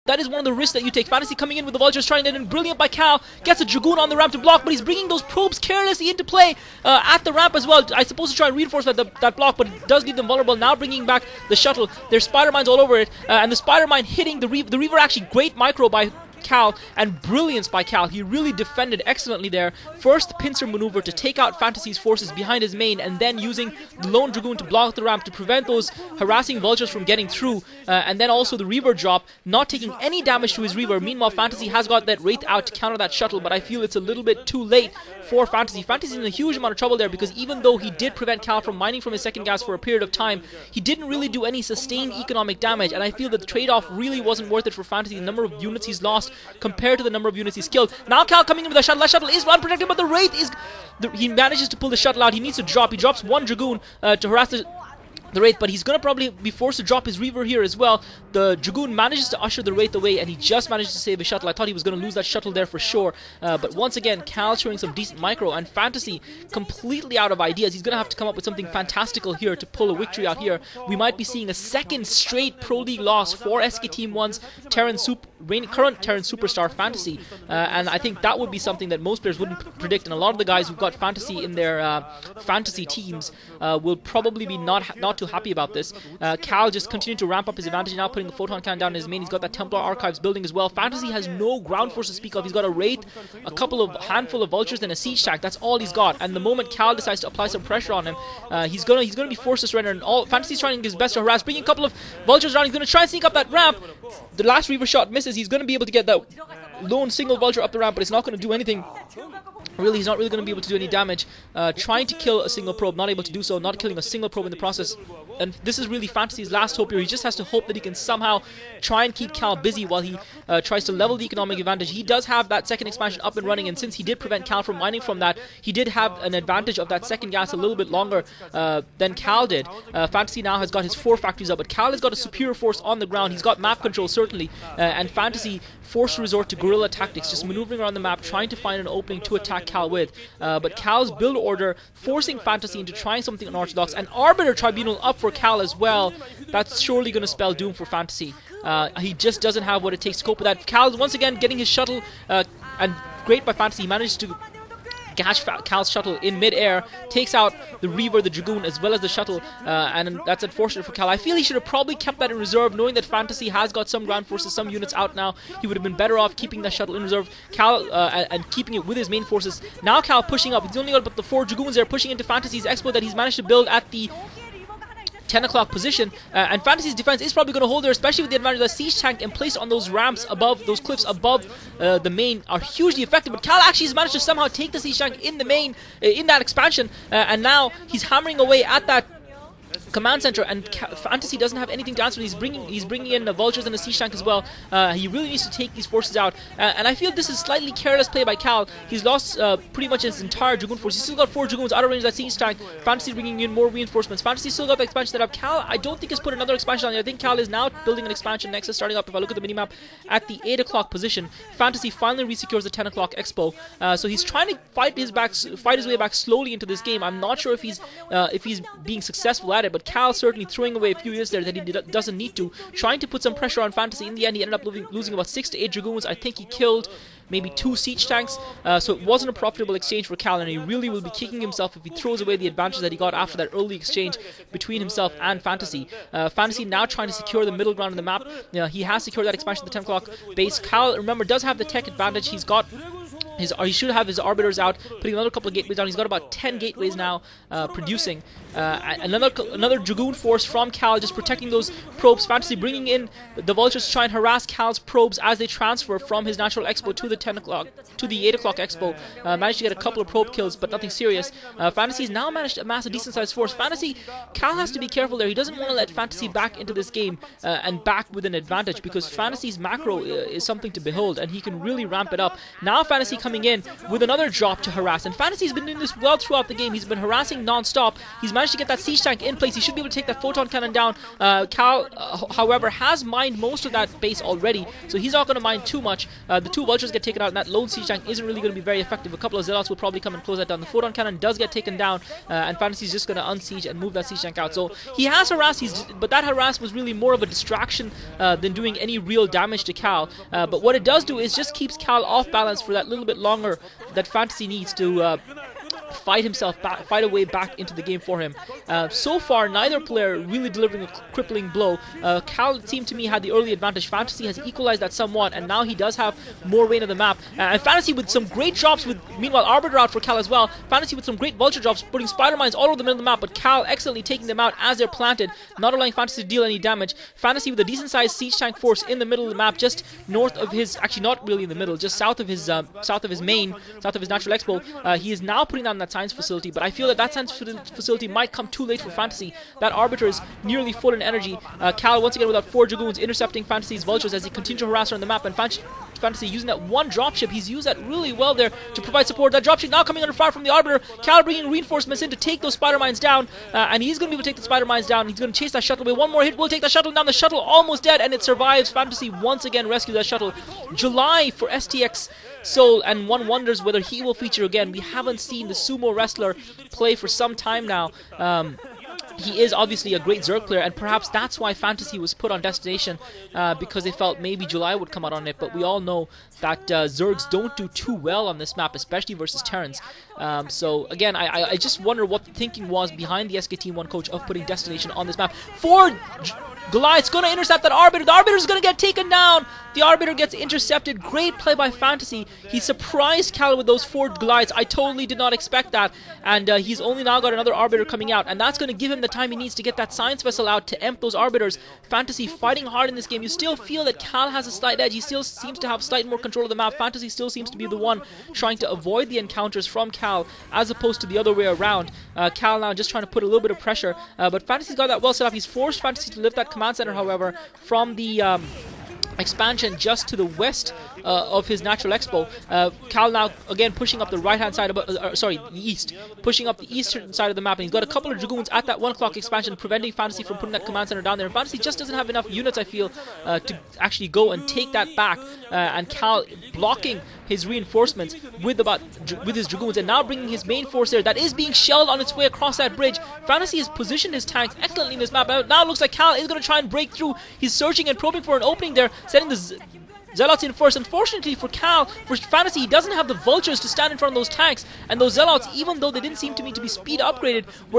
that is one of the risks that you take. Fantasy coming in with the vultures, trying to get in. Brilliant by Cal. Gets a Dragoon on the ramp to block, but he's bringing those probes carelessly into play at the ramp as well. I suppose to try and reinforce that block, but it does leave them vulnerable. Now bringing back the shuttle. There's spider mines all over it, and the spider mine hitting the Reaver. The Reaver actually great micro by Cal, and brilliance by Cal. He really defended excellently there. First pincer maneuver to take out Fantasy's forces behind his main, and then using the lone Dragoon to block the ramp to prevent those harassing vultures from getting through, and then also the Reaver drop, not taking any damage to his Reaver. Meanwhile, Fantasy has got that Wraith out to counter that shuttle, but I feel it's a little bit too late for Fantasy. Fantasy's in a huge amount of trouble there, because even though he did prevent Cal from mining from his second gas for a period of time, he didn't really do any sustained economic damage, and I feel that the trade-off really wasn't worth it for Fantasy. The number of units he's lost compared to the number of units he's killed. Now Cal coming in with a shuttle. That shuttle is unprotected, but the Wraith is... he manages to pull the shuttle out. He needs to drop. He drops one Dragoon to harass the Wraith, but he's going to probably be forced to drop his Reaver here as well. The Dragoon manages to usher the Wraith away, and he just managed to save his shuttle. I thought he was going to lose that shuttle there for sure, but once again, Cal showing some decent micro, and Fantasy completely out of ideas. He's going to have to come up with something fantastical here to pull a victory out here. We might be seeing a second straight Pro League loss for SKT1's current Terran Superstar Fantasy, and I think that would be something that most players wouldn't predict, and a lot of the guys who've got Fantasy in their Fantasy teams will probably be not too happy about this. Cal just continuing to ramp up his advantage now, putting the photon cannon down in his main. He's got that Templar Archives building as well. Fantasy has no ground force to speak of. He's got a Wraith, handful of vultures, and a siege tank. That's all he's got. And the moment Cal decides to apply some pressure on him, he's gonna be forced to surrender. And all Fantasy's trying his best to harass, bringing a couple of vultures around. He's gonna try and sneak up that ramp. The last Reaver shot misses. He's gonna be able to get that lone single vulture up the ramp, but it's not gonna do anything. Really, he's not really going to be able to do any damage. Trying to kill a single probe, not able to do so, not killing a single probe in the process. And this is really Fantasy's last hope here. He just has to hope that he can somehow try and keep Cal busy while he tries to level the economic advantage. He does have that second expansion up and running, and since he did prevent Cal from mining from that, he did have an advantage of that second gas a little bit longer than Cal did. Fantasy now has got his 4 factories up, but Cal has got a superior force on the ground. He's got map control, certainly, and Fantasy forced to resort to guerrilla tactics, just maneuvering around the map, trying to find an opening to attack Cal with. But Cal's build order forcing Fantasy into trying something unorthodox. An Arbiter Tribunal up for Cal as well. That's surely going to spell doom for Fantasy. He just doesn't have what it takes to cope with that. Cal once again getting his shuttle, and great by Fantasy. He managed to catch Cal's shuttle in mid-air, takes out the Reaver, the Dragoon, as well as the shuttle, and that's unfortunate for Cal. I feel he should have probably kept that in reserve, knowing that Fantasy has got some ground forces, some units out now. He would have been better off keeping that shuttle in reserve, Cal, and keeping it with his main forces. Now Cal pushing up. He's only got about the 4 Dragoons there, pushing into Fantasy's expo that he's managed to build at the 10 o'clock position, and Fantasy's defense is probably going to hold there, especially with the advantage that siege tank in place on those ramps above, those cliffs above the main are hugely effective. But Cal actually has managed to somehow take the siege tank in the main, in that expansion, and now he's hammering away at that command center, and Fantasy doesn't have anything to answer. He's bringing in the vultures and the siege tank as well. He really needs to take these forces out, and I feel this is slightly careless play by Cal. He's lost pretty much his entire Dragoon force. He's still got 4 Dragoons out of range of that siege tank. Fantasy bringing in more reinforcements. Fantasy still got the expansion set up. Cal, I don't think has put another expansion on there. I think Cal is now building an expansion next, starting up. If I look at the minimap at the 8 o'clock position, Fantasy finally resecures the 10 o'clock expo. So he's trying to fight his way back slowly into this game. I'm not sure if he's being successful at it, but Cal certainly throwing away a few units there that he doesn't need to, trying to put some pressure on Fantasy. In the end, he ended up losing about 6 to 8 Dragoons. I think he killed maybe 2 siege tanks, so it wasn't a profitable exchange for Cal, and he really will be kicking himself if he throws away the advantage that he got after that early exchange between himself and Fantasy. Fantasy now trying to secure the middle ground in the map. He has secured that expansion to the 10 o'clock base. Cal, remember, does have the tech advantage. He's got he should have his arbiters out, putting another couple of gateways down. He's got about 10 gateways now producing. Another Dragoon force from Cal, just protecting those probes. Fantasy bringing in the vultures to try and harass Cal's probes as they transfer from his natural expo to the 10 o'clock, to the 8 o'clock expo. Managed to get a couple of probe kills, but nothing serious. Fantasy's now managed to amass a decent sized force. Cal has to be careful there. He doesn't want to let Fantasy back into this game and back with an advantage, because Fantasy's macro is something to behold, and he can really ramp it up. Now Fantasy coming in with another drop to harass. And Fantasy's been doing this well throughout the game. He's been harassing non-stop. He's managed to get that siege tank in place. He should be able to take that photon cannon down. Cal, however, has mined most of that base already, so he's not going to mine too much. The 2 vultures get taken out, and that lone siege tank isn't really going to be very effective. A couple of zealots will probably come and close that down. The photon cannon does get taken down, and Fantasy's just going to unsiege and move that siege tank out. So he has harass, but that harass was really more of a distraction than doing any real damage to Cal. But what it does do is just keeps Cal off balance for that little bit longer that Fantasy needs to fight a way back into the game for him. So far, neither player really delivering a crippling blow. Cal, it seemed to me, had the early advantage. Fantasy has equalized that somewhat, and now he does have more reign of the map. And Fantasy with some great drops, meanwhile Arbiter out for Cal as well. Fantasy with some great vulture drops, putting spider mines all over the middle of the map, but Cal excellently taking them out as they're planted, not allowing Fantasy to deal any damage. Fantasy with a decent sized siege tank force in the middle of the map, just north of his, actually not really in the middle, just south of his natural expo. He is now putting down that science facility, but I feel that science facility might come too late for Fantasy. That Arbiter is nearly full in energy. Cal once again without 4 Dragoons intercepting Fantasy's vultures as he continues to harass her on the map, and Fantasy using that one dropship. He's used that really well there to provide support. That dropship now coming under fire from the Arbiter. Cal bringing reinforcements in to take those spider mines down, and he's going to be able to take the spider mines down. He's going to chase that shuttle away. One more hit will take the shuttle down. The shuttle almost dead, and it survives. Fantasy once again rescues that shuttle. July for STX Soul, and one wonders whether he will feature again. We haven't seen the sumo wrestler play for some time now. He is obviously a great Zerg player, and perhaps that's why Fantasy was put on Destination, because they felt maybe July would come out on it, but we all know that Zergs don't do too well on this map, especially versus Terrans. So again, I just wonder what the thinking was behind the SKT1 coach of putting Destination on this map. 4 Goliath's going to intercept that Arbiter. The Arbiter is going to get taken down. The Arbiter gets intercepted. Great play by Fantasy. He surprised Cal with those 4 Goliaths. I totally did not expect that. And he's only now got another Arbiter coming out. And that's going to give him the time he needs to get that Science Vessel out to emp those Arbiters. Fantasy fighting hard in this game. You still feel that Cal has a slight edge. He still seems to have slightly more control of the map. Fantasy still seems to be the one trying to avoid the encounters from Cal, as opposed to the other way around. Cal now just trying to put a little bit of pressure. But Fantasy's got that well set up. He's forced Fantasy to lift that command center, however, from the expansion just to the west of his natural expo. Cal now again pushing up the right hand side of the east, pushing up the eastern side of the map, and he's got a couple of Dragoons at that 1 o'clock expansion, preventing Fantasy from putting that command center down there. And Fantasy just doesn't have enough units, I feel, to actually go and take that back, and Cal blocking his reinforcements with his Dragoons, and now bringing his main force there that is being shelled on its way across that bridge. Fantasy has positioned his tanks excellently in this map. Now it looks like Cal is going to try and break through. He's searching and probing for an opening there, sending the Zealots in first. Unfortunately for Cal, for Fantasy, he doesn't have the vultures to stand in front of those tanks, and those Zealots, even though they didn't seem to me to be speed upgraded, were